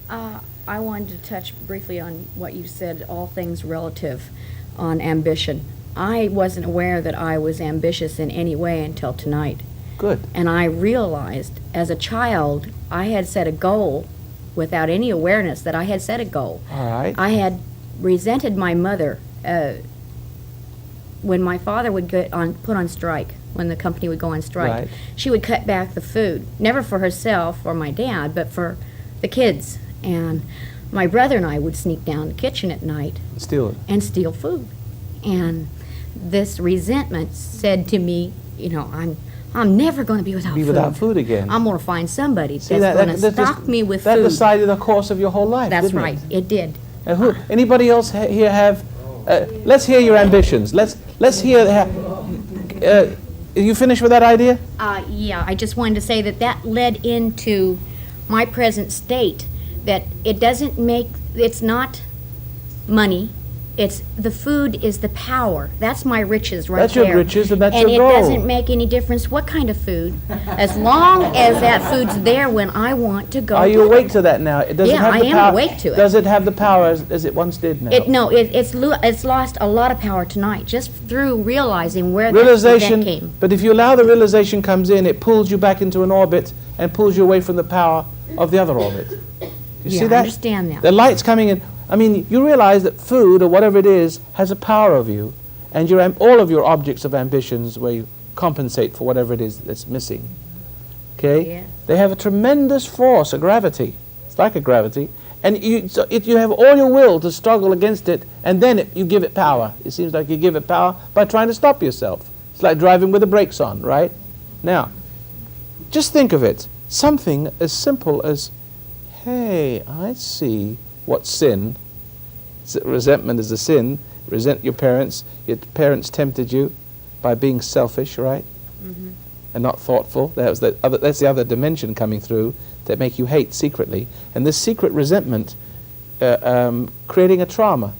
I wanted to touch briefly on what you said, all things relative on ambition. I wasn't aware that I was ambitious in any way until tonight. Good. And I realized as a child, I had set a goal without any awareness that I had set a goal. All right. I had resented my mother when my father would put on strike, when the company would go on strike. Right. She would cut back the food, never for herself or my dad, but for the kids. And my brother and I would sneak down the kitchen at night Steal it. and steal food. And this resentment said to me, you know, I'm never going to be without Be food. without food again. I'm going to find somebody See, that's going to that stock me with that food. decided the course of your whole life. That's didn't right. It? It did. And who? Anybody else here have? Let's hear your ambitions. Let's hear. You finished with that idea? Yeah, I just wanted to say that led into my present state, that it's not money, it's the food is the power. That's my riches right That's there. your riches and that's your And goal. it doesn't make any difference what kind of food, as long as that food's there when I want to go Are you get awake it. to that now? Does it Yeah, have I the am power? awake to it. Does it have the power as it once did now? It's lost a lot of power tonight, just through realizing where that Realization, event came. but if you allow the realization comes in, it pulls you back into an orbit and pulls you away from the power of the other orbit. You Yeah, see I that? understand that. The light's coming in. I mean, you realize that food or whatever it is has a power over you, and all of your objects of ambitions where you compensate for whatever it is that's missing. Okay? Yeah. They have a tremendous force, a gravity. It's like a gravity. And you have all your will to struggle against it, and then you give it power. It seems like you give it power by trying to stop yourself. It's like driving with the brakes on, right? Now, just think of it. Something as simple as, hey, I see what sin, resentment is a sin, resent your parents tempted you by being selfish, right? Mm-hmm. And not thoughtful. That's the other dimension coming through that make you hate secretly. And this secret resentment creating a trauma.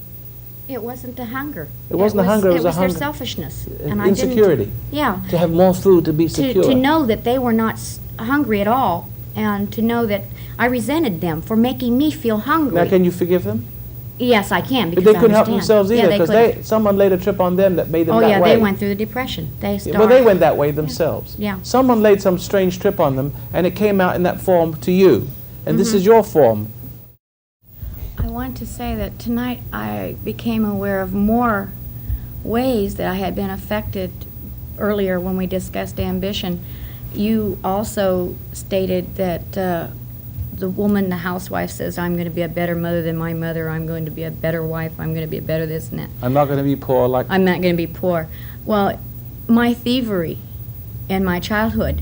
It wasn't the hunger. It wasn't the hunger, it was a their hunger. selfishness. Insecurity. Yeah. To have more food, to be secure. To know that they were not hungry at all, and to know that I resented them for making me feel hungry. Now, can you forgive them? Yes, I can, But because they I couldn't help understand. themselves either, Yeah, because couldn't. someone laid a trip on them that made them Oh, that yeah, way. they went through the depression. They started. Well, they went that way themselves. Yeah. Someone laid some strange trip on them, and it came out in that form to you. And this Mm-hmm. is your form. I want to say that tonight I became aware of more ways that I had been affected earlier when we discussed ambition. You also stated that the woman, the housewife, says, I'm going to be a better mother than my mother, I'm going to be a better wife, I'm going to be a better this and that. I'm not going to be poor like... I'm not going to be poor. Well, my thievery in my childhood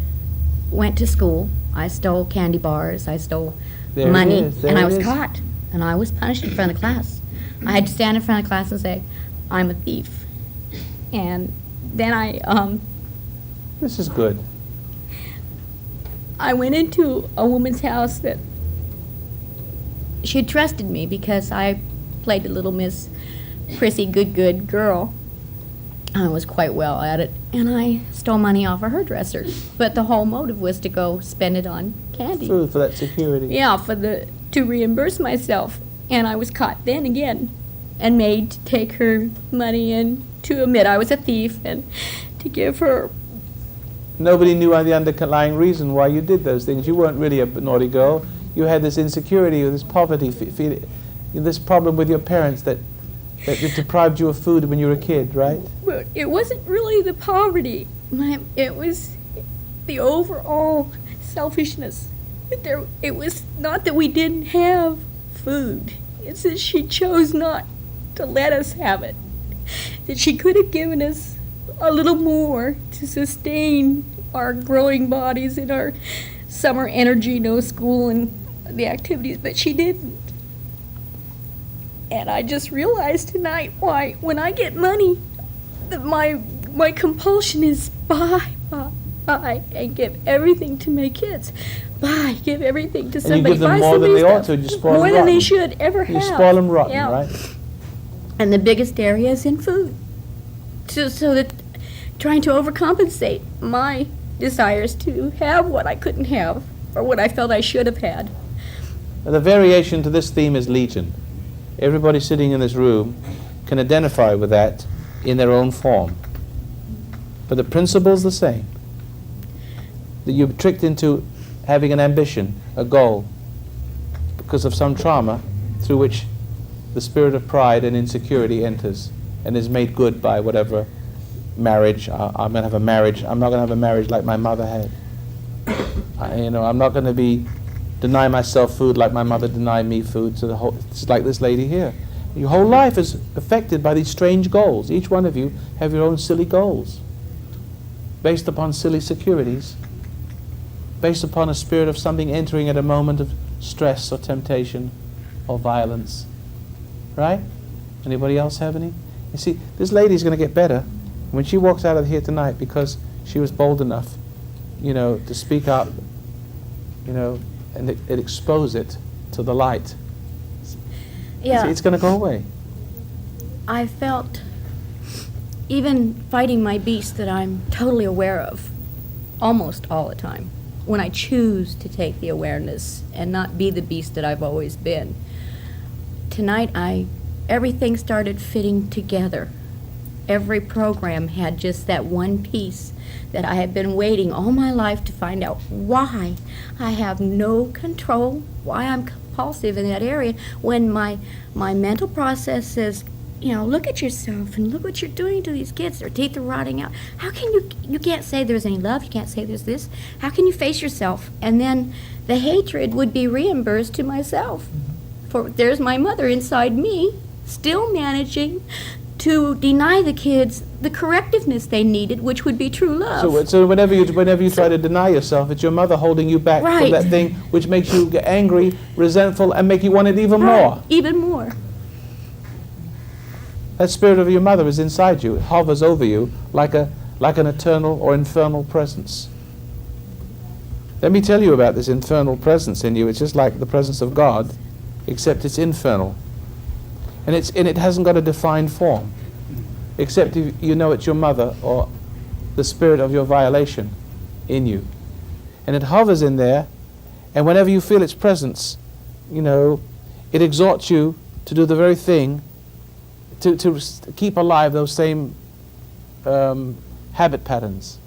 went to school. I stole candy bars, I stole There it money, is, there and I it was is. caught. And I was punished in front of class. I had to stand in front of class and say, I'm a thief. And then This is good. I went into a woman's house that she had trusted me because I played the little Miss Prissy good girl. I was quite well at it, and I stole money off of her dresser. But the whole motive was to go spend it on candy. Food for that security. Yeah, to reimburse myself. And I was caught then again and made to take her money and to admit I was a thief and to give her. Nobody knew the underlying reason why you did those things. You weren't really a naughty girl. You had this insecurity or this poverty, this problem with your parents that deprived you of food when you were a kid, right? Well, it wasn't really the poverty. It was the overall selfishness. It was not that we didn't have food. It's that she chose not to let us have it. That she could have given us a little more to sustain our growing bodies and our summer energy, no school and the activities, but she didn't. And I just realized tonight why when I get money, that my compulsion is buy, and give everything to my kids. Give everything to And somebody. you give them buy more than somebody they ought stuff. to. You spoil More them than they rotten. should ever have. You spoil them rotten, Yeah. right? And the biggest area is in food. So that trying to overcompensate my desires to have what I couldn't have or what I felt I should have had. The variation to this theme is legion. Everybody sitting in this room can identify with that in their own form. But the principle's the same. That you're tricked into having an ambition, a goal, because of some trauma through which the spirit of pride and insecurity enters and is made good by whatever marriage. I'm going to have a marriage. I'm not going to have a marriage like my mother had. I'm not going to deny myself food like my mother denied me food. So it's like this lady here. Your whole life is affected by these strange goals. Each one of you have your own silly goals, based upon silly securities, based upon a spirit of something entering at a moment of stress or temptation or violence. Right? Anybody else have any? You see, this lady's going to get better when she walks out of here tonight because she was bold enough, to speak up, and expose it to the light. Yeah. See, it's going to go away. I felt, even fighting my beast that I'm totally aware of, almost all the time, when I choose to take the awareness and not be the beast that I've always been. Tonight, everything started fitting together. Every program had just that one piece that I had been waiting all my life to find out why I have no control, why I'm compulsive in that area, when my mental process says, look at yourself and look what you're doing to these kids. Their teeth are rotting out. How can you can't say there's any love, you can't say there's this. How can you face yourself? And then the hatred would be reimbursed to myself. For there's my mother inside me, still managing to deny the kids the correctiveness they needed, which would be true love. So whenever you try to deny yourself, it's your mother holding you back from Right. that thing which makes you get angry, resentful, and make you want it even more. Even more. That spirit of your mother is inside you. It hovers over you like an eternal or infernal presence. Let me tell you about this infernal presence in you. It's just like the presence of God, except it's infernal. And it hasn't got a defined form, except if you know it's your mother or the spirit of your violation in you. And it hovers in there, and whenever you feel its presence, it exhorts you to do the very thing to keep alive those same habit patterns.